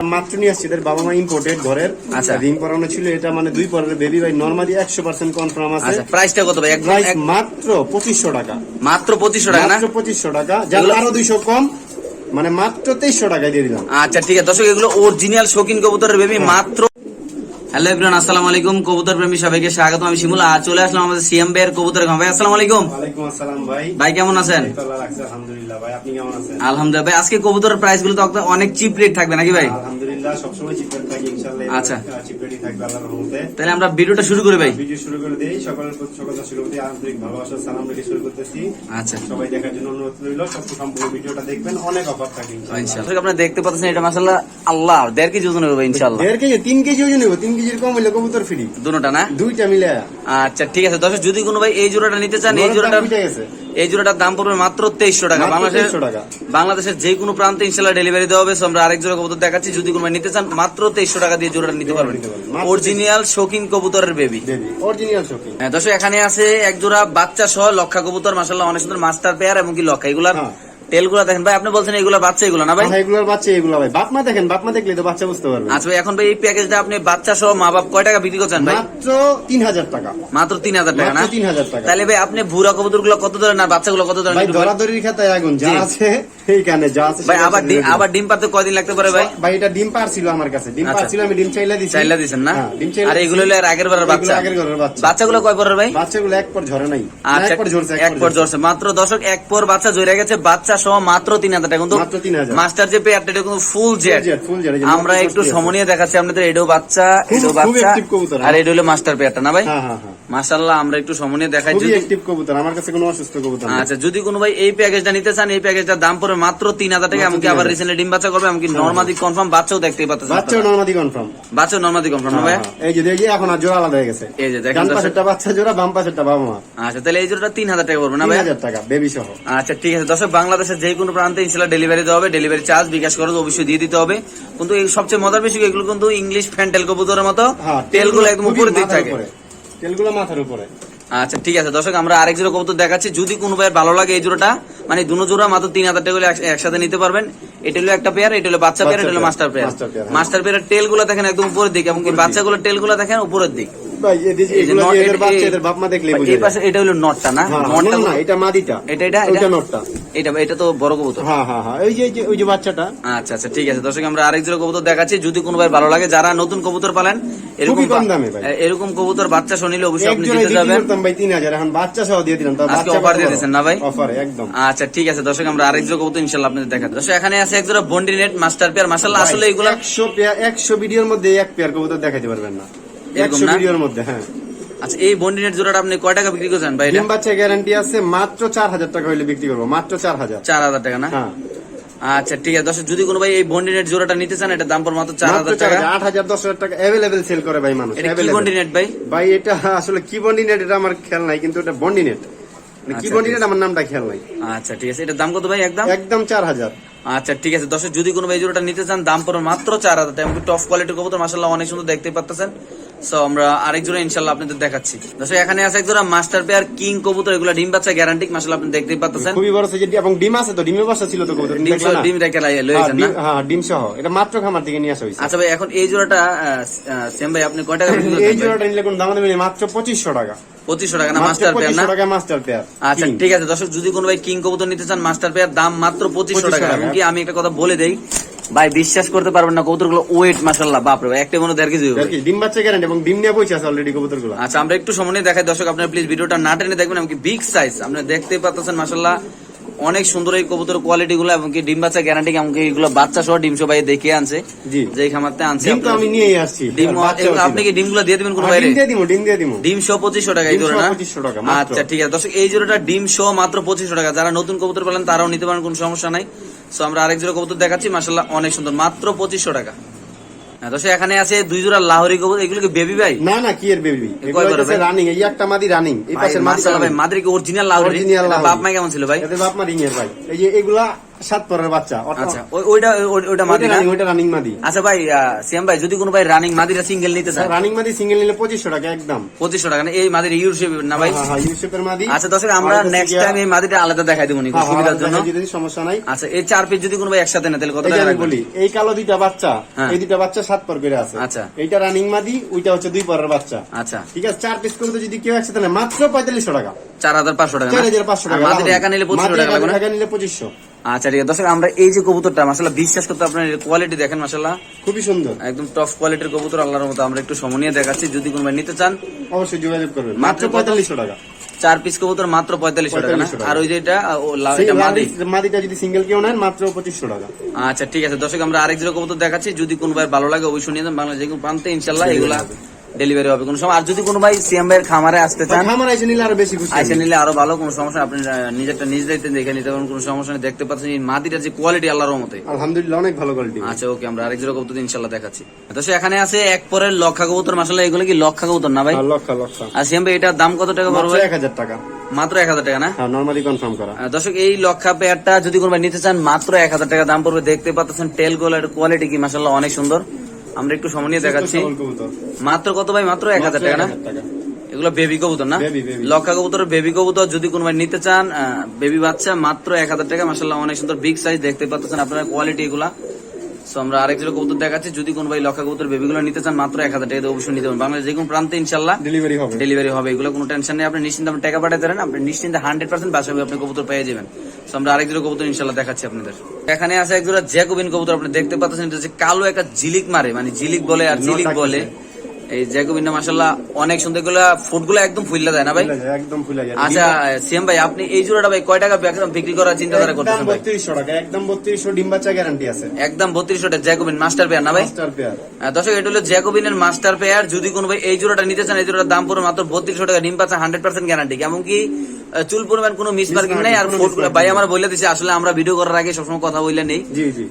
মাত্র নিয়ে আসছি, এদের বাবা মা ইম্পোর্টেড ঘরের। আচ্ছা। রিং পরানো ছিল, এটা মানে 2 পরের বেবি ভাই, নরমালি 100% কনফার্ম আছে। আচ্ছা, প্রাইসটা কত ভাই? প্রাইস মাত্র 2500 টাকা। মাত্র 2500 টাকা না? মাত্র 2500 টাকা, যার আরো 200 কম, মানে মাত্র 2300 টাকায় দিয়ে দিলাম। আচ্ছা ঠিক আছে দর্শক, এগুলো অরিজিনাল শৌখিন কবুতরের বেবি মাত্র। হ্যালো এভরিওয়ান, আসসালামু আলাইকুম। কবুতর প্রেমী সবাইকে স্বাগত। আমি শিমুল, আজ চলে আসলাম আমাদের সিএম ভাইয়ের কবুতরের খামার। ভাই আসসালামু আলাইকুম। ওয়ালাইকুম আসসালাম ভাই। ভাই কেমন আছেন? আলহামদুলিল্লাহ ভাই, আপনি কেমন আছেন? আলহামদুলিল্লাহ ভাই। আজকে কবুতরের প্রাইস গুলো তো অনেক চিপ রেট থাকবে নাকি ভাই? আলহামদুলিল্লাহ, সবসময় চিপ রেট থাকে ইনশাআল্লাহ। আচ্ছা, চিপ রেটই থাকবে আল্লাহর রহমতে। তাহলে আমরা ভিডিওটা শুরু করি ভাই। ভিডিও শুরু করে দেই। সকল শুরু করতে আন্তরিক ভালোবাসা সালাম রেখে শুরু করতেছি। আচ্ছা, সবাই দেখার জন্য অনুরোধ রইল, সম্পূর্ণ ভিডিওটা দেখবেন, অনেক অফার থাকে ইনশাআল্লাহ। আপনারা দেখতে পাচ্ছেন এটা মাশাআল্লাহ আল্লাহ 1.5 কেজি ওজন হবে ইনশাআল্লাহ। 1.5 কেজি 3 কেজি ওজন হবে, 3 কেজির কম হলে কবুতর ফ্রি, দুটোটা না? দুইটা মিলে। আচ্ছা ঠিক আছে দর্শক, যদি কোনো ভাই এই জোড়াটা নিতে চান, এই জোড়াটার দাম পড়বে মাত্র 2300 টাকা। বাংলাদেশের যে কোনো প্রান্তে ইনশাআল্লাহ ডেলিভারি দেওয়া হবে। আমরা আরেক জোড়া কবুতর দেখাচ্ছি, যদি কোনো ভাই নিতে চান মাত্র 2300 টাকা দিয়ে জোড়াটা নিতে পারবেন। অরিজিনাল শৌখিন কবুতরের বেবি, অরিজিনাল শৌখিন। হ্যাঁ দর্শক, এখানে আছে এক জোড়া বাচ্চা সহ লক্ষা কবুতর, মাশাআল্লাহ অনেক সুন্দর মাস্টার পেয়ার এবং কি লক্ষা। এগুলার তেলগুলা দেখেন ভাই, আপনি বলছেন এগুলা বাচ্চা, এগুলো না ভাই? এগুলোর বাচ্চা, এগুলো ভাই বাপ মা দেখেন, বাপ মা দেখলে তো বাচ্চা বুঝতে পারবেন। আচ্ছা ভাই, এখন ভাই এই প্যাকেজটা আপনি বাচ্চা সহ মা বাপ কয় টাকা বিক্রি করছেন ভাই? মাত্র 3000 টাকা। মাত্র 3000 টাকা না? 3000 টাকা। তাহলে ভাই আপনি ভুরা কবুতর গুলো কত ধরে না বাচ্চাগুলো কত ধরে? ভাই দরাদরির খাতায় আগুন যা আছে এইখানে যা আছে ভাই। আবার ডিম পারতে কয়দিন লাগতে পারে ভাই? ভাই এটা ডিম পারছিল আমার কাছে, ডিম পারছিল, আমি ডিম চাইলা দিছেন না? আর এগুলো হলো আগের বারের বাচ্চা। বাচ্চাগুলো কয় পরের ভাই? বাচ্চাগুলো এক পর ঝরে নাই। আচ্ছা, এক পর ঝরছে মাত্র। দর্শক, এক পর বাচ্চা ঝরে গেছে, বাচ্চা সহ মাত্র 3000 টাকা। কিন্তু মাস্টার যে পেয়ারটা এটা কিন্তু ফুল জেড। আমরা একটু সমনিয়ে দেখাচ্ছি আপনাদের, এটাও বাচ্চা, এটাও বাচ্চা, আর এটা হলো মাস্টার পেয়ারটা না ভাই? মাশাআল্লাহ, আমরা একটু সমনিয়ে দেখাই। খুবই অ্যাক্টিভ কবুতর, আমার কাছে কোনো অসুস্থ কবুতর না। আচ্ছা, যদি কোনো ভাই এই প্যাকেজটা নিতে চান, এই প্যাকেজটার দাম পড়বে মাত্র 3000 টাকা। এমনকি আবার রিসেন্টলি ডিম বাচ্চা করবে, এমনকি নরমাদি কনফার্ম বাচ্চাও দেখতেই পাচ্ছেন। বাচ্চাও নরমাদি কনফার্ম, বাচ্চাও নরমাদি কনফার্ম না ভাই? এই যে দেখি এখন আর জোড়া আলাদা হয়ে গেছে। এই যে দেখেন, ডান পাশেরটা বাচ্চা জোড়া, বাম পাশেরটা বাবা মা। আচ্ছা, তাহলে এই জোড়াটা 3000 টাকা পড়বে না ভাই? 3000 টাকা বেবি সহ। আচ্ছা ঠিক আছে দর্শক, বাংলাদেশের যে কোনো প্রান্তে ইনশাআল্লাহ ডেলিভারি দেওয়া হবে। ডেলিভারি চার্জ বিকাশ খরচ অবশ্যই দিয়ে দিতে হবে। কিন্তু এই সবচেয়ে মজার বিষয়, এগুলো কিন্তু ইংলিশ ফ্যান্টেল কবুতরের মতো তেলগুলো একদম উপরের দিক থাকে, তেলগুলো মাথার উপরে। আচ্ছা ঠিক আছে দর্শক, আমরা আরেক জোড়া কবুতর দেখাচ্ছি। যদি কোনো ভাইয়ের ভালো লাগে এই জোড়াটা, মানে দুটো জোড়া মাত্র 3000 টাকা একসাথে নিতে পারবেন। এটা হলো একটা পেয়ার, এটা হলো বাচ্চা পেয়ার, এটা হলো মাস্টার পেয়ার। মাস্টার পেয়ারের টেল গুলো দেখেন একদম উপরের দিক, এবং বাচ্চাগুলোর টেল গুলো দেখেন উপরের দিক। এটা হলো নটটা না? এটা তো বড় কবুতর। ওই যে বাচ্চাটা। আচ্ছা আচ্ছা ঠিক আছে দর্শক, আমরা আরেক জোড়া কবুতর দেখাচ্ছি। যদি কোনো ভাই ভালো লাগে, যারা নতুন কবুতর পালেন, এরকম কবুতর বাচ্চা শুনিলে অবশ্যই আপনি দিতে যাবেন। 3000 এখন বাচ্চা সহ দিয়ে দিলাম। আজকে অফার দিয়ে দিয়েছেন না ভাই? অফার একদম। আচ্ছা ঠিক আছে দর্শক, আমরা আরেক জোড়া কবুতর ইনশাআল্লাহ আপনাদের দেখাবো। দর্শক, এখানে আছে এক জোড়া বন্ডিনেট মাস্টার পেয়ার। মাশাআল্লাহ, আসলে এগুলা 100 ভিডিওর মধ্যে এক পেয়ার কবুতর দেখাইতে পারবেন না, 100 ভিডিওর মধ্যে। হ্যাঁ আচ্ছা, এই বন্ডিনেট জোড়াটা আপনি কয় টাকা বিক্রি করছেন ভাই? ডিম বাচ্চা গ্যারান্টি আছে, মাত্র 4000 টাকা হইলে বিক্রি করবো, মাত্র 4000 টাকা না? হ্যাঁ আচ্ছা ঠিক আছে দর্শক, যদি কোনো ভাই এই বন্ডিনেট জোড়াটা নিতে চান, এটা দাম পড়বে মাত্র 4000 টাকা। 8000 10000 টাকা अवेलेबल সেল করে ভাই মানুষ। এটা কি বন্ডিনেট ভাই? ভাই এটা আসলে কি বন্ডিনেট এটা আমার খেয়াল নাই, কিন্তু এটা বন্ডিনেট, কি বন্ডিনেট আমার নামটা খেয়াল নাই। আচ্ছা ঠিক আছে, এটার দাম কত ভাই? একদম 4000। আচ্ছা ঠিক আছে দর্শক, যদি কোনো ভাই জোড়াটা নিতে চান, দাম পড়বে মাত্র 4000 টাকা। এমনকি টপ কোয়ালিটির কবুতর, মাশাআল্লাহ অনেক সুন্দর দেখতে পাচ্ছেন। সো আমরা আরেক জোড়া ইনশাআল্লাহ আপনাদের দেখাচ্ছি। দর্শক, এখানে আছে এক জোড়া মাস্টার পেয়ার কিং কবুতর। এগুলা ডিম বাচ্চা গ্যারান্টি, মাশাআল্লাহ আপনি দেখতেই পাচ্ছেন। খুবই বড় সাইজ এবং ডিম আছে, তো ডিমের বাচ্চা ছিল তো কবুতর। ডিম রেখে লয়েছেন না? হ্যাঁ ডিম সহ, এটা মাত্র খামার থেকে নিয়ে আসা হইছে। আচ্ছা ভাই, এখন এই জোড়াটা সেম ভাই আপনি কয় টাকা বিক্রি করছেন? এই জোড়াটা নিলে কোন দাম নেবেন? মাত্র 2500 টাকা। 2500 টাকা না? মাস্টার পেয়ার না? 2500 টাকা মাস্টার পেয়ার। আচ্ছা ঠিক আছে দর্শক, যদি কোনো ভাই কিং কবুতর নিতে চান, মাস্টার পেয়ার দাম মাত্র 2500 টাকা। এমনকি আমি একটা কথা বলে দেই ভাই, বিশ্বাস করতে পারবেন না, কবুতরগুলো ওয়েট মাশাআল্লাহ বাপ রে ভাই, একটা মনে 1.5 কেজি হবে। ডিম বাচ্চা গ্যারান্টি এবং ডিম নিয়ে বসে আছে অলরেডি কবুতরগুলো। আচ্ছা, আমরা একটু সময় দেখাই দর্শক, আপনারা প্লিজ ভিডিওটা না টেনে দেখবেন। এমনকি বিগ সাইজ আপনারা দেখতেই পাচ্ছেন, মাশাআল্লাহ অনেক সুন্দর এই কবুতর কোয়ালিটি গুলো, এবং ডিম বাচ্চা গ্যারান্টি। এমনকি এগুলো বাচ্চা সহ ডিম সহ ভাই দেখিয়ে আনছে, যে খামারতে আনছে। ডিম তো আমি নিয়েই আসছি। আপনি কি ডিমগুলো দিয়ে দিবেন কোন বাইরে? ডিম দিয়ে দিমু। ডিম সহ 2500 টাকা এই জোড়া না? 2500 টাকা। আচ্ছা ঠিক আছে দর্শক, এই জোড়াটা ডিম সহ মাত্র 2500 টাকা। যারা নতুন কবুতর পেলেন তারাও নিতে পারেন, কোনো সমস্যা নাই। সো আমরা আরেক জোড়া কবুতর দেখাচ্ছি, মাশাআল্লাহ অনেক সুন্দর, মাত্র 2500 টাকা। দর্শক, এখানে আছে 2 জোড়া লাহোরি কবুতর। এগুলো কি বেবি ভাই? না না, কি এর বেবি, এগুলো হচ্ছে রানিং। এই একটা মাদি রানিং, এই পাশের মাদি মাশাআল্লাহ ভাই, মাদি কি অরিজিনাল লাহোরি? বাপ মা কেমন ছিল ভাই? এদের বাপ মা রিং এর ভাই। এই যে এগুলা সাত পরের বাচ্চা। আচ্ছা ওইটা মাদি না? ওইটা রানিং মাদি। আচ্ছা ভাই সিয়াম ভাই, যদি কোনো ভাই রানিং মাদিরা সিঙ্গেল নিতে চায়, রানিং মাদি সিঙ্গেল নিলে 2500 টাকা একদম। 2500 টাকা না? এই মাদির ইউরোপ না ভাই? হ্যাঁ ইউরোপের মাদি। আচ্ছা দর্শক, আমরা নেক্সট টাইম এই মাদিটা আলাদা দেখাই দেবো নি সুবিধার জন্য, সমস্যা নাই। আচ্ছা এই 4 পিস যদি কোনো ভাই একসাথে নেয় তাহলে কত টাকা আমি রাখবেন? বলি, এই কালো দুইটা বাচ্চা, এই দুইটা বাচ্চা 7 পর করে আছে। আচ্ছা এইটা রানিং মাদি, ওইটা হচ্ছে 2 পরের বাচ্চা। আচ্ছা ঠিক আছে, 4 পিস করে যদি কেউ একসাথে নেয় মাত্র 4500 টাকা। 4500 টাকা না? 4500 টাকা। মাদিটা একা নিলে 2500 টাকা লাগবে না? একা নিলে 2500। আচ্ছা ঠিক আছে দর্শক, আমরা এই যে কবুতরটা মাশাআল্লাহ বিশ্বাস করতে, আপনার কোয়ালিটি দেখেন মাশাআল্লাহ খুবই সুন্দর, একদম টপ কোয়ালিটির কবুতর আল্লাহর মতো। আমরা একটু সময় নিয়ে দেখাচ্ছি, যদি কোনো ভাই নিতে চান অবশ্যই যোগাযোগ করবেন। মাত্র 4500 টাকা। 4 পিস কবুতর মাত্র 4500 টাকা না? আর ওই যে এটা মাদিটা যদি সিঙ্গেল কেউ নেন মাত্র 2500 টাকা। আচ্ছা ঠিক আছে দর্শক, আমরা আরেক জোড়া কবুতর দেখাচ্ছি, যদি কোনো ভাই ভালো লাগে অবশ্যই নিয়ে যান। বাংলাদেশ যে কোনো প্রান্তে ইনশাআল্লাহ এগুলা ডেলিভারি হবে কোনো সময়। আর যদি কোনো ভাই সিএম ভাইয়ের খামারে আসতে চান, খামারে এসে নিলে আরো বেশি খুশি, এসে নিলে আরো ভালো, কোনো সমস্যা, আপনি নিজেরটা নিজ দায়িত্বে দেখে নিতে পারেন, কোনো সমস্যা নেই। দেখতে পাচ্ছেন এই মাদিটার যে কোয়ালিটি আল্লাহর রহমতে, আলহামদুলিল্লাহ অনেক ভালো কোয়ালিটি। আচ্ছা ওকে, আমরা আরেক জোড়া কবুতর ইনশাআল্লাহ দেখাচ্ছি। তো এখানে আছে এক পরের লক্ষা কবুতর মাশাআল্লাহ, এগুলো কি লক্ষা কবুতর না ভাই? লক্ষা। আর সিএম ভাই এটার দাম কত টাকা পড়বে? 1000 টাকা। মাত্র 1000 টাকা না? হ্যাঁ নরমালি কনফার্ম করা। দর্শক এই লক্ষা পেয়ারটা যদি কোনো ভাই নিতে চান মাত্র 1000 টাকা দাম পড়বে। দেখতে পাচ্ছেন টেল গোলার কোয়ালিটি কি মাশাআল্লাহ অনেক সুন্দর। আমরা একটু সময় নিয়ে দেখাচ্ছি। মাত্র কত ভাই? মাত্র 1000 টাকা না? এগুলো বেবি কবুতর না? লক্ষা কবুতর বেবি কবুতর যদি কোনো ভাই নিতে চান, বেবি বাচ্চা মাত্র 1000 টাকা মাশাআল্লাহ অনেক সুন্দর বিগ সাইজ। দেখতে পাচ্ছেন আপনারা কোয়ালিটি এগুলা। সো আমরা আরেক জোড়া কবুতর দেখাচ্ছি, যদি কোনো ভাই লক্ষা কবুতর বেবিগুলো নিতে চান মাত্র 1000 টাকা দিয়ে অবশ্যই নিতে পারেন। বাংলাদেশ যে কোনো প্রান্তে ইনশাআল্লাহ ডেলিভারি হবে। এগুলো কোনো টেনশন নেই, আপনি নিশ্চিন্তে আপনি টাকা পাঠাতে পারেন, আপনি নিশ্চিন্তে 100% বাসায় আপনি কবুতর পেয়ে যাবেন। সো আমরা আরেক জোড়া কবুতর ইনশাআল্লাহ দেখাচ্ছি আপনাদের। এখানে আছে এক জোড়া জ্যাকোবিন কবুতর, আপনি দেখতে পাচ্ছেন এটা হচ্ছে কালো একটা ঝিলিক মারে, মানে ঝিলিক বলে আর ঝিলিক বলে। এই জ্যাকোবিনটা মাশাআল্লাহ অনেক সুন্দর, এগুলা ফুটগুলো একদম ফুললা যায় না ভাই? একদম ফুলে যায়। আচ্ছা সিএম ভাই, আপনি এই জোড়াটা ভাই কয় টাকা বিক্রি করার চিন্তাধারা করতেছেন ভাই? 3200 টাকা, একদম 3200 ডিম বাচ্চা গ্যারান্টি আছে। একদম 3200 টাকা জ্যাকোবিন মাস্টার পেয়ার না ভাই? Master pair. দর্শক এটা হলো জ্যাকোবিনের মাস্টার পেয়ার। যদি কোনো ভাই এই জোড়াটা নিতে চান, এই জোড়ার দাম পড়বে মাত্র 3200 টাকা। ডিম বাচ্চা 100% গ্যারান্টি, এমনকি চুল পরিমাণ কোনো মিসমার্কিং নাই। আর ফুটগুলো ভাই আমার বলে দিচ্ছে, আসলে আমরা ভিডিও করার আগে সবসময় কথা বললে নেই,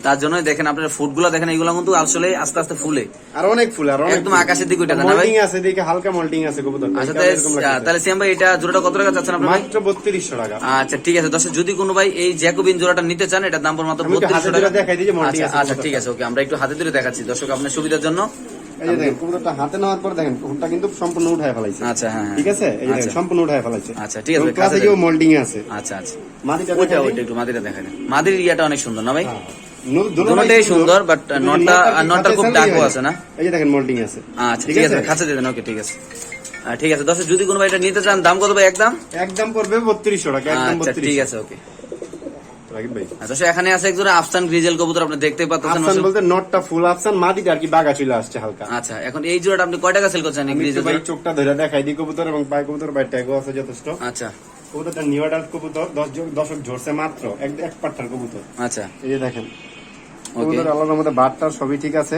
তার জন্য দেখেন আপনার ফুটগুলো দেখেন, এগুলো কিন্তু আসলে আস্তে আস্তে ফুলে আর অনেক ফুলে, আর একদম আকাশের দিকে ওঠে না ভাই? মোল্ডিং আছে, দেখে হালকা মোল্ডিং আছে কবুতর। আচ্ছা তাহলে সিএম ভাই এটা জোড়াটা কত টাকা চাচ্ছেন আপনি? মাত্র 3200 টাকা। আচ্ছা ঠিক আছে দর্শক, যদি কোনো ভাই এই জ্যাকোবিন জোড়াটা নিতে চান, এটার দাম পড়বে মাত্র 3200 টাকা। দেখাই দিই যে মোল্ডিং আছে। আচ্ছা ঠিক আছে ওকে, আমরা একটু হাতে ধরে দেখাচ্ছি দর্শক আপনার সুবিধার জন্য। এই যে দেখেন কবুতরটা হাতে নেওয়ার পর দেখেন ফুটটা কিন্তু সম্পূর্ণ উঠায় ফেলাইছে। আচ্ছা হ্যাঁ ঠিক আছে, এই যে দেখেন সম্পূর্ণ উঠায় ফেলাইছে। আচ্ছা ঠিক আছে, কাছে যে মোল্ডিং আছে। আচ্ছা আচ্ছা, মাদিটা ওইটা একটু মাদিটা দেখাই দেন। মাদির ইয়াটা অনেক সুন্দর না ভাই? দুটোটাই সুন্দর, বাট নটটা খুব ডাকও আছে না? এই যে দেখেন মোল্ডিং আছে। আচ্ছা ঠিক আছে, খাঁচা দিয়ে দেন। ওকে ঠিক আছে, ঠিক আছে দর্শক, যদি কোনো ভাই এটা নিতে চান দাম কত ভাই? একদম পড়বে 3200 টাকা। একদম 3200। ঠিক আছে ওকে। রাকিব ভাই আচ্ছা এখানে আছে এক জোড়া আফসান গ্রিজেল কবুতর, আপনি দেখতে পাচ্ছেন। আফসান বলতে নটটা ফুল আফসান, মাদিটা আর কি বাগা চলে আসছে হালকা। আচ্ছা এখন এই জোড়াটা আপনি কয় টাকা সেল করছেন? গ্রিজেল ভাই চোখটা ধরে দেখাই দি কবুতর, এবং পায় কবুতর ভাই ট্যাগও আছে যথেষ্ট। আচ্ছা কবুতরটা নিউ অ্যাডাল্ট কবুতর, 10 দশক ঝরছে মাত্র, এক পাট্টার কবুতর। আচ্ছা এই যে দেখেন কবুতর আলাদার মধ্যে বাটটার সবই ঠিক আছে,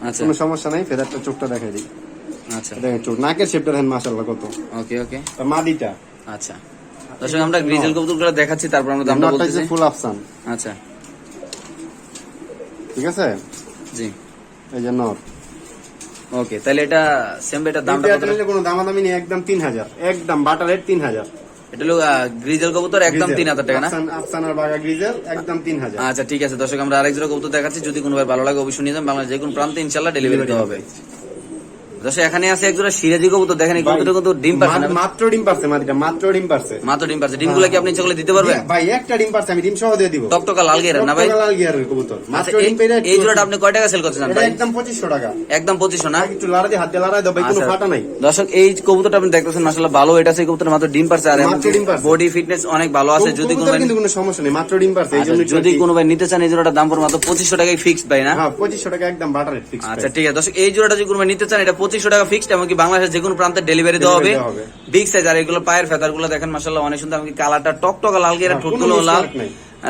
আচ্ছা কোনো সমস্যা নাই। ফেদারটা চোখটা দেখাই দিই। আচ্ছা দেখেন চোখ, নাকের শেপটা দেখেন মাশাআল্লাহ কত। ওকে ওকে, মাদিটা। আচ্ছা দর্শক আমরা গ্রিজেল কবুতরগুলো দেখাচ্ছি, তারপর আমরা দামটা বলতেছি। ফুল আফসান। আচ্ছা ঠিক আছে, জি এই যে নর। ওকে তাহলে এটা সেম, এটা দামটা কত? কোনো দামাদামি নেই, একদম 3000, একদম বাটার রেট 3000। এটা হলো গ্রিজেল কবুতর, একদম 3000 টাকা না? আফসান আর বাগা গ্রিজেল একদম 3000। আচ্ছা ঠিক আছে দর্শক, আমরা আরেক জোড়া কবুতর দেখাচ্ছি, যদি কোনো ভাই ভালো লাগে অবশ্যই নিয়ে যান। বাংলাদেশ যে কোনো প্রান্তে ইনশাআল্লাহ ডেলিভারি দেওয়া হবে। দর্শক এখানে আছে এক জোড়া সিরাজি কবুতর, দেখেন এই কবুতরটা কিন্তু ডিম পারছে না? মাত্র ডিম পারছে মাদিটা, মাত্র ডিম পারছে। মাত্র ডিম পারছে। ডিমগুলো কি আপনি ইচ্ছা করলে দিতে পারবেন? ভাই একটা ডিম পারছে, আমি ডিম সহ দিয়ে দিব। টকটকা লাল গিয়ার না ভাই? লাল গিয়ারের কবুতর মাত্র ডিম পেরে। এই জোড়াটা আপনি কয় টাকা সেল করছেন ভাই? একদম 2500 টাকা। একদম 2500 না? একটু লাড়া দিয়ে হাত দিয়ে লাড়াই দাও ভাই, কোনো ফাটা নাই। দর্শক এই কবুতরটা আপনি দেখতেছেন মাশাআল্লাহ ভালো, এটা সেই কবুতর মাত্র ডিম পারছে, আর বডি ফিটনেস অনেক ভালো আছে। যদি কোনো কিন্তু কোনো সমস্যা নেই, মাত্র ডিম পারছে। এই জন্য যদি কোনো ভাই নিতে চান, এই জোড়াটার দাম পড়বে মাত্র 2500 টাকায় ফিক্সড ভাই না? হ্যাঁ 2500 টাকা একদম বাটার রেট ফিক্সড। আচ্ছা ঠিক আছে দর্শক, এই জোড়াটা যদি কোনো ভাই নিতে চান, এটা 2500 টাকা ফিক্সড, এমনকি বাংলাদেশের যে কোনো প্রান্তে ডেলিভারি দেওয়া হবে। বিগ সাইজ, আর এগুলো পায়ের ফেদারগুলো দেখেন মাশাআল্লাহ অনেক সুন্দর, এমনকি কালারটা টকটকা লাল গিয়ার, ঠোঁটগুলো লাল।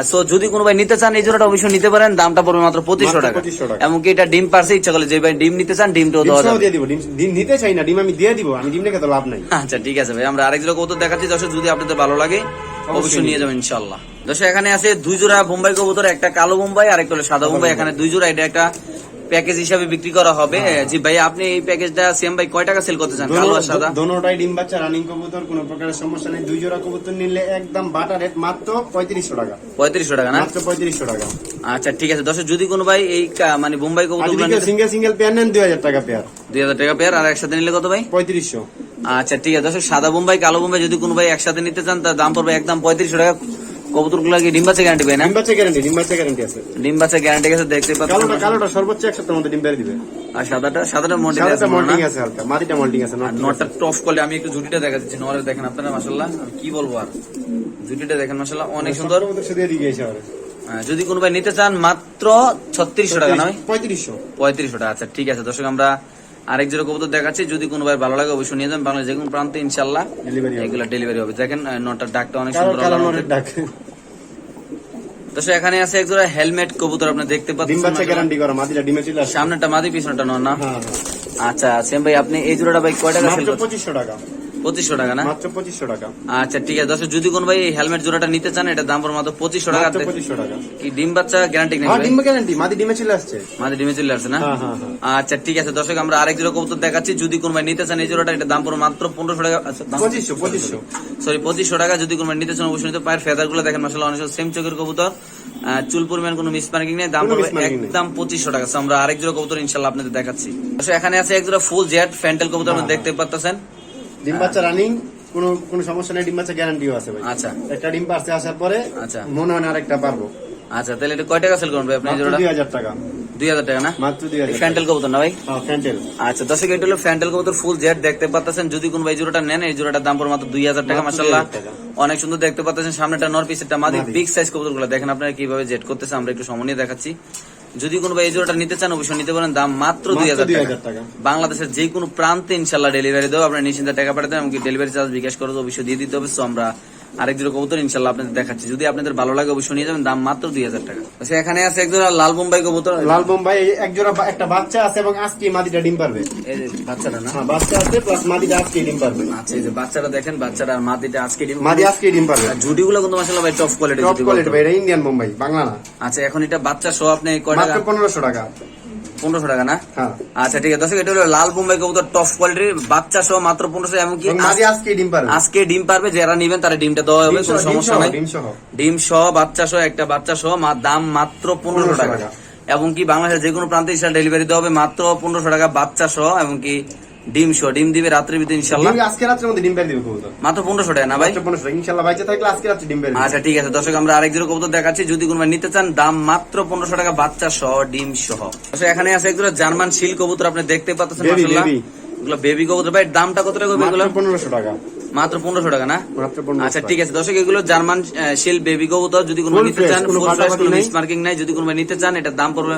সো যদি কোনো ভাই নিতে চান এই জোড়াটা অবশ্যই নিতে পারেন, দামটা পড়বে মাত্র 2500 টাকা। এমনকি এটা ডিম পারছে, ইচ্ছা করলে যে ভাই ডিম নিতে চান ডিমটাও দেওয়া যাবে। ডিম নিতে চাই না, ডিম আমি দিয়ে দিব, আমি ডিম রেখে তো লাভ নাই। আচ্ছা ঠিক আছে ভাই, আমরা আরেক জোড়া কবুতর দেখাচ্ছি দর্শক, যদি আপনাদের ভালো লাগে অবশ্যই নিয়ে যাবেন ইনশাআল্লাহ। দর্শক এখানে আছে দুই জোড়া বোম্বাই কবুতর, একটা কালো বোম্বাই আর একটা হলো সাদা বোম্বাই। এখানে দুই জোড়া, এটা একটা প্যাকেজ হিসাবে বিক্রি করা হবে। জি ভাই, আপনি এই প্যাকেজটা সেম ভাই কয় টাকা সেল করতে চান? কালো আর সাদা দোনোটাই ডিম বাচ্চা রানিং কবুতর, কোনো প্রকারের সমস্যা নেই। 2 জোড়া কবুতর নিলে একদম বাটা রেট মাত্র 3500 টাকা। 3500 টাকা না? মাত্র 3500 টাকা। আচ্ছা ঠিক আছে দর্শক, যদি কোনো ভাই এই মানে বোম্বাই কবুতর সিঙ্গেল সিঙ্গেল পেয়ার নেন 2000 টাকা পেয়ার। 2000 টাকা পেয়ার, আর একসাথে নিলে কত ভাই? 3500। আচ্ছা ঠিক আছে দর্শক, সাদা বোম্বাই কালো বোম্বাই যদি কোনো ভাই একসাথে নিতে চান তার দাম পড়বে একদম 3500 টাকা। কবুতর গুলা কি ডিম বাচ্চা গ্যারান্টি পাই না? ডিম বাচ্চা গ্যারান্টি, ডিম বাচ্চা গ্যারান্টি আছে। ডিম বাচ্চা গ্যারান্টি আছে, দেখতে পাচ্ছেন। কালোটা সর্বোচ্চ এক সপ্তাহের মধ্যে ডিম পেড়ে দিবে। আর সাদাটা মোল্ডিং আছে হালকা, মাটিটা মোল্ডিং আছে। নটটা টপ করলে আমি একটু জুটিটা দেখা দিচ্ছি। নরের দেখেন আপনারা মাশাআল্লাহ, আমি কি বলবো আর, জুটিটা দেখেন মাশাআল্লাহ অনেক সুন্দর। যদি কোনো ভাই নিতে চান মাত্র 3600 টাকা না ভাই? 3500 টাকা। আচ্ছা ঠিক আছে দর্শক, আমরা আরেক জোড়া কবুতর দেখাচ্ছি। যদি কোনো ভাই ভালো লাগে অবশ্যই নিয়ে যাবেন। বাংলাদেশ যে কোনো প্রান্তে ইনশাআল্লাহ এগুলো ডেলিভারি হবে। দেখেন নটটার ডাকটা অনেক সুন্দর। দর্শক এখানে আছে এক জোড়া হেলমেট কবুতর, আপনি দেখতে পাচ্ছেন। ডিম বাচ্চা গ্যারান্টি করা, মাদিটা ডিমে চলে আসে। সামনেটা মাদি, পিছনেটা নর না? আচ্ছা সেম ভাই, আপনি এই জোড়াটা ভাই কয় টাকা সেল করছেন? 2500 টাকা। 2500 টাকা না? মাত্র 2500 টাকা। আচ্ছা ঠিক আছে দর্শক, যদি কোনো ভাই এই হেলমেট জোড়াটা নিতে চান এটা দাম পড়বে মাত্র 2500 টাকা। 2500 টাকা। কি ডিম বাচ্চা গ্যারান্টি নেই? ডিম গ্যারান্টি, মাদি ডিমে চলে আসছে। মাদি ডিমে চলে আসছে না? আচ্ছা ঠিক আছে দর্শক, আমরা আরেক জোড়া কবুতর দেখাচ্ছি। যদি কোনো ভাই নিতে চান এই জোড়াটা, এটা দাম পড়বে মাত্র 1500 টাকা। আচ্ছা 2500 টাকা। যদি কোনো ভাই নিতে চান অবশ্যই নিতে। পায়ের ফেদার গুলো দেখেন মাশাআল্লাহ অনেক সেম চোখের কবুতর, চুল পরিমাণ কোনো মিস মার্কিং নেই। দাম পড়বে একদম 2500 টাকা। আমরা আরেক জোড়া কবুতর ইনশাআল্লাহ আপনাদের দেখাচ্ছি। দর্শক এখানে আছে এক জোড়া ফুল জেড ফ্যান্টেল কবুতর, আপনি দেখতে পাচ্ছেন। ডিম বাচ্চা রানিং, কোনো সমস্যা নেই। ডিম বাচ্চা গ্যারান্টিও আছে ভাই। আচ্ছা, একটা ডিম পারছে আসার পরে আচ্ছা মনে হয় না আরেকটা পারবো। আচ্ছা তাহলে এটা কয় টাকা সেল করবেন আপনি? 2000 টাকা। 2000 টাকা না? মাত্র 2000। ফ্যান্টেল কবুতর না ভাই? ফ্যান্টেল। আচ্ছা দর্শক, এটা হলো ফ্যান্টেল কবুতর ফুল জেড, দেখতে পাচ্ছেন। যদি কোন ভাই জোড়াটা নেন এই জোড়াটার দাম পড়বে মাত্র 2000 টাকা। মাশাআল্লাহ অনেক সুন্দর দেখতে পাচ্ছেন। সামনেটা নর, পিছেরটা মাদি। বিগ সাইজ কবুতর গুলো দেখেন আপনারা কিভাবে জেড করতেছে, আমরা একটু সময় নিয়ে দেখাচ্ছি। যদি কোনো ভাই এই জোড়াটা নিতে চান অবশ্যই নিতে পারেন। দাম মাত্র 2000 টাকা। বাংলাদেশের যে কোনো প্রান্তে ইনশাআল্লাহ ডেলিভারি দেবো। আপনার নিশ্চিন্তে টাকা পাঠাতে, এমনকি ডেলিভারি চার্জ বিকাশ করে অবশ্যই দিয়ে দিতে হবে। সো আমরা আরেক জোড়া কবুতর ইনশাআল্লাহ আপনাদের দেখাচ্ছি। যদি আপনাদের ভালো লাগে অবশ্যই নিয়ে যাবেন। দাম মাত্র 2000 টাকা। আচ্ছা এখানে আছে এক জোড়া লাল বোম্বাই কবুতর। লাল বোম্বাই এক জোড়া, একটা বাচ্চা আছে এবং আজকে মাদিটা ডিম পারবে। এই যে বাচ্চাটা না? হ্যাঁ বাচ্চা আছে প্লাস মাদিটা আজকে ডিম পারবে। আচ্ছা এই যে বাচ্চাটা দেখেন, বাচ্চাটা আর মাদিটা আজকে ডিম, মাদি আজকে ডিম পারবে। জুটিগুলো কিন্তু মাশাআল্লাহ ভাই টপ কোয়ালিটি। টপ কোয়ালিটি ভাই, এটা ইন্ডিয়ান বোম্বাই, বাংলা না। আচ্ছা এখন এটা বাচ্চা সহ আপনি কয় টাকা? মাত্র 1500 টাকা। 1500 টাকা না? হ্যাঁ। আচ্ছা ঠিক আছে দর্শক, এটা হলো লাল বোম্বাই কবুতর টপ কোয়ালিটির, বাচ্চা সহ মাত্র 1500। এমনকি মাদি আজকে ডিম পারবে। আজকে ডিম পারবে, যারা নিবেন তারা ডিমটা দেওয়া হবে, কোনো সমস্যা নাই। ডিম সহ বাচ্চা সহ, একটা বাচ্চা সহ দাম মাত্র 1500 টাকা। এবং কি বাংলাদেশের যে কোনো প্রান্তে ইনশাআল্লাহ ডেলিভারি দেওয়া হবে মাত্র 1500 টাকা বাচ্চা সহ। এবং কি ডিম সহ, ডিম দিবে রাত্রির ভিতরে ইনশাআল্লাহ। আজকে রাতের মধ্যে ডিম পেড়ে দিবে কবুতর। মাত্র 1500 টাকা না ভাই? 1500 ইনশাআল্লাহ, বাইচে থাকলে আজকে রাতে ডিম পেড়ে। আচ্ছা ঠিক আছে দর্শক, আমরা আরেক জোড়া কবুতর দেখাচ্ছি। যদি কোনো নিতে চান দাম মাত্র 1500 টাকা বাচ্চা সহ, ডিম সহ। দর্শক এখানে আছে এক জোড়া জার্মান শিল কবুতর, আপনি দেখতে পাচ্ছেন মাশাআল্লাহ। এগুলো বেবি কবুতর ভাই, দামটা কত টাকা হবে এগুলো? 1500 টাকা। মাত্র 1500 টাকা না? মাত্র 1500। আচ্ছা ঠিক আছে দর্শক, এগুলো জার্মান শিল বেবি কবুতর। যদি কোনো নিতে চান, ফুল ফ্রেশ, কোনো মিস মার্কিং নাই। যদি কোনো নিতে চান এটার দাম পড়বে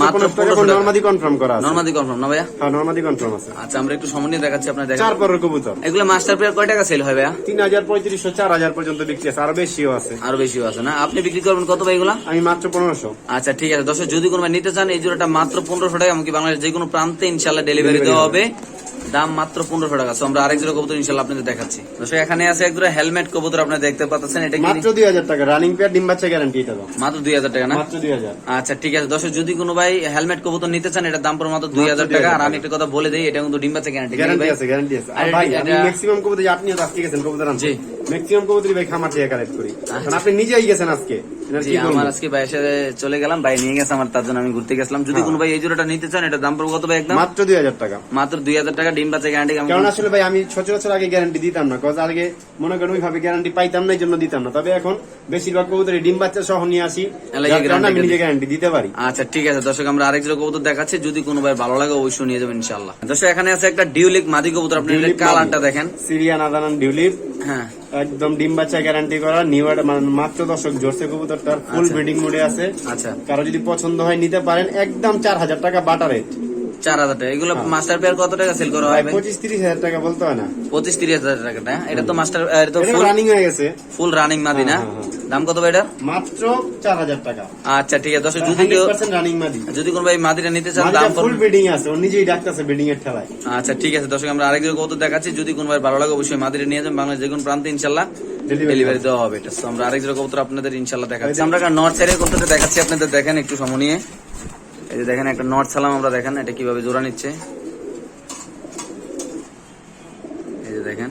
মাত্র 1500 টাকা। নরমাদি কনফার্ম করা আছে। নরমাদি কনফার্ম না ভাইয়া? হ্যাঁ নরমাদি কনফার্ম আছে। আচ্ছা আমরা একটু সময় নিয়ে দেখাচ্ছি আপনাদের। দেখেন 4 পরের কবুতর। এগুলো মাস্টার পেয়ার কয় টাকা সেল হয় ভাইয়া? 3000, 3500, 4000 পর্যন্ত বিক্রি আছে, আর বেশিও আছে। আরো বেশিও আছে না? আপনি বিক্রি করবেন কত ভাই এগুলা? আমি মাত্র 1500। আচ্ছা ঠিক আছে দর্শক, যদি কোনো নিতে চান এই জোড়াটা মাত্র 1500 টাকা। এমনকি বাংলাদেশের যে কোনো প্রান্তে ইনশাআল্লাহ ডেলিভারি দেওয়া হবে। দাম মাত্র 1500 টাকা। আমরা আরেক জোড়া কবুতর ইনশাআল্লাহ আপনাদের দেখাচ্ছি। দর্শক এখানে আছে এক জোড়া হেলমেট কবুতর, আপনারা দেখতে পাচ্ছেন। এটা কি মাত্র 2000 টাকা রানিং পেয়ার, ডিম বাচ্চা গ্যারান্টি। এটা দাও মাত্র 2000 টাকা না? মাত্র 2000। আচ্ছা ঠিক আছে দর্শক, যদি কোনো ভাই হেলমেট কবুতর নিতে চান এটার দাম পড়বে মাত্র 2000 টাকা। আর আমি একটা কথা বলে দেই, এটা কিন্তু ডিম বাচ্চা গ্যারান্টি আছে, গ্যারান্টি আছে। আর ভাই আমি ম্যাক্সিমাম কবুতর, আপনি তো আজকে গেছেন কবুতর আনতে, ম্যাক্সিমাম কবুতরই ভাই খামার থেকে কালেক্ট করি, কারণ আপনি নিজেই গেছেন আজকে। আমার আজকে ভাইয়ের সাথে চলে গেলাম, ভাই নিয়ে গেছে আমার, তার জন্য আমি ঘুরতে গেছিলাম। যদি কোনো ভাই এই জোড়াটা নিতে চান এটা দাম পড়বে কত ভাই? একদম মাত্র 2000 টাকা। মাত্র 2000 টাকা, ডিম বাচ্চা গ্যারান্টি। কারণ আসলে ভাই আমি সচরাচর আগে গ্যারান্টি দিতাম না, কজ আগে মনে করেন ওইভাবে গ্যারান্টি পাইতাম না, এই জন্য দিতাম না। তবে এখন বেশিরভাগ কবুতর ডিম বাচ্চা সহ নিয়ে আসি, আমি নিজে গ্যারান্টি দিতে পারি। আচ্ছা ঠিক আছে দর্শক, আমরা আরেক জোড়া কবুতর দেখাচ্ছি। যদি কোনো ভাই ভালো লাগে অবশ্যই নিয়ে যাবেন ইনশাআল্লাহ। দর্শক এখানে আছে একটা ডিউলিক মাদি কবুতর, আপনি কালারটা দেখেন, সিরিয়ান আদানান ডিউলিক। হ্যাঁ একদম ডিম বাচ্চা গ্যারান্টি করা, নিউ মাত্র দর্শক জোরসে কবুতরটার ফুল ব্রিডিং মোডে আছে। আচ্ছা কারো যদি পছন্দ হয় নিতে পারেন, একদম 4000 টাকা বাটা রেট। 4000 টাকা। এগুলো মাস্টার পেয়ার কত টাকা সেল করা হয়? 25-30 হাজার টাকা বলতে হয় না, 25-30 হাজার টাকা। এটা তো মাস্টার, এটা তো ফুল রানিং হয়ে গেছে, ফুল রানিং মাদি না? দাম কত ভাই এটা? মাত্র 4000 টাকা। আচ্ছা ঠিক আছে দর্শক, যদি কেউ রানিং মাদি, যদি কোনো ভাই মাদিটা নিতে চান দাম ফুল ব্রিডিং আছে, ও নিজেই ডাকতেছে ব্রিডিং এর ঠেলায়। আচ্ছা ঠিক আছে দর্শক, আমরা আরেক জোড়া কবুতর দেখাচ্ছি। যদি কোনো ভাই ভালো লাগে অবশ্যই মাদিটা নিয়ে যাবেন, বাংলাদেশ যে কোনো প্রান্তে ইনশাআল্লাহ ডেলিভারি দেওয়া হবে। এটা আমরা আরেক জোড়া কবুতর আপনাদের ইনশাআল্লাহ দেখাচ্ছি। আমরা নর্থ সাইডের কবুতরটা দেখাচ্ছি আপনাদের, দেখেন একটু সময় নিয়ে। এই যে দেখেন একটা নট সালাম আমরা দেখেন এটা কিভাবে জোড়া নিচ্ছে, এই যে দেখেন।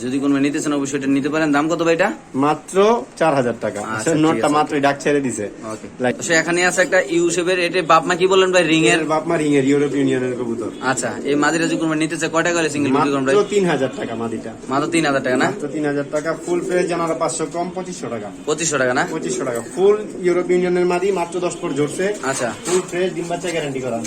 যদি কোনো ভাই নিতে চান অবশ্যই এটা নিতে পারেন। দাম কত ভাই এটা? মাত্র 4000 টাকা। আচ্ছা, নোটটা ঠিক আছে। মাত্র ডাক ছেড়ে দিছে। ওকে, তো এখানে আছে একটা ইউ শেপের, এটা বাপ মা কি বলেন ভাই? রিং এর বাপ মা রিং এর ইউরোপ ইউনিয়নের কবুতর। আচ্ছা, এই মাদিটা যদি কোনো ভাই নিতে চায় কয় টাকা হলে সিঙ্গেল বিক্রি করুন ভাই? মাত্র 3000 টাকা মাদিটা। মাত্র 3000 টাকা না? মাত্র 3000 টাকা। ফুল ফেজ জানালা 500 কম 2500 টাকা। 2500 টাকা না? 2500 টাকা। ফুল ইউরোপ ইউনিয়নের মাদি মাত্র 10 পর ঝরছে। আচ্ছা ফুল ফ্রেশ ডিম বাচ্চা গ্যারান্টি করা।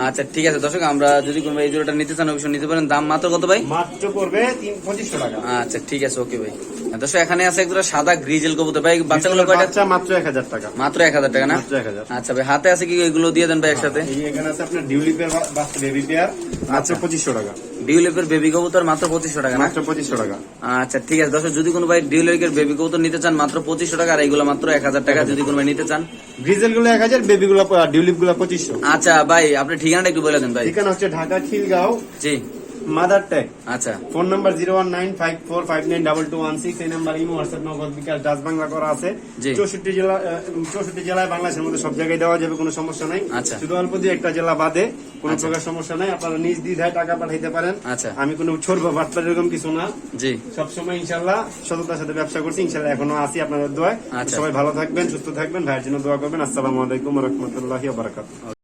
আচ্ছা ঠিক আছে দর্শক, আমরা যদি কোনো ভাই এই জোড়াটা নিতে চান অবশ্যই নিতে পারেন। দাম মাত্র কত ভাই? মাত্র পড়বে 2500 টাকা। আচ্ছা ঠিক আছে, ওকে ভাই। দর্শক এখানে আছে এক জোড়া সাদা গ্রিজেল কবুতর ভাই, বাচ্চাগুলো কয়টা? বাচ্চা মাত্র 1000 টাকা। মাত্র 1000 টাকা না? মাত্র 1000। আচ্ছা ভাই, হাতে আছে কি এগুলো দিয়ে দেন ভাই একসাথে? এই এখানে আছে আপনার ডিউলিপের বাচ্চা বেবি পেয়ার মাত্র 2500 টাকা। ডিউলিপের বেবি কবুতর মাত্র 2500 টাকা না? মাত্র 2500 টাকা। আচ্ছা ঠিক আছে দর্শক, যদি কোনো ভাই ডিউলিপের বেবি কবুতর নিতে চান মাত্র 2500 টাকা, আর এইগুলো মাত্র 1000 টাকা যদি কোনো ভাই নিতে চান। গ্রিজেল গুলো 1000, বেবি গুলো ডিউলিপ গুলো 2500। আচ্ছা ভাই, আপনি ঠিকানাটা একটু বলে দেন ভাই। ঠিকানা হচ্ছে ঢাকা খিলগাঁও, জি মাদার ট্যাগ। আচ্ছা ফোন নাম্বার 01954592216। এই নাম্বার ইমো হোয়াটসঅ্যাপ নগদ বিকাশ ডাচ বাংলা করা আছে। জি। 64 জেলায় বাংলাদেশের মধ্যে সব জায়গায় দেওয়া যাবে, কোনো সমস্যা নাই। আচ্ছা। শুধু অল্প দিয়ে একটা জেলা বাদে কোনো আচ্ছা। প্রকার সমস্যা নাই। আপনারা নিজ দ্বিধায় টাকা পাঠাইতে পারেন। আচ্ছা। আমি কোনো ছড়বো বার্তা এরকম কিছু না। জি সবসময় ইনশাল্লাহ সততার সাথে ব্যবসা করছি, ইনশাল্লাহ এখনো আছি আপনাদের দোয়ায়। আচ্ছা। সবাই ভালো থাকবেন, সুস্থ থাকবেন, ভাইয়ের জন্য দোয়া করবেন। আসসালামু আলাইকুম ওয়া রাহমাতুল্লাহি ওয়া বারাকাতুহু।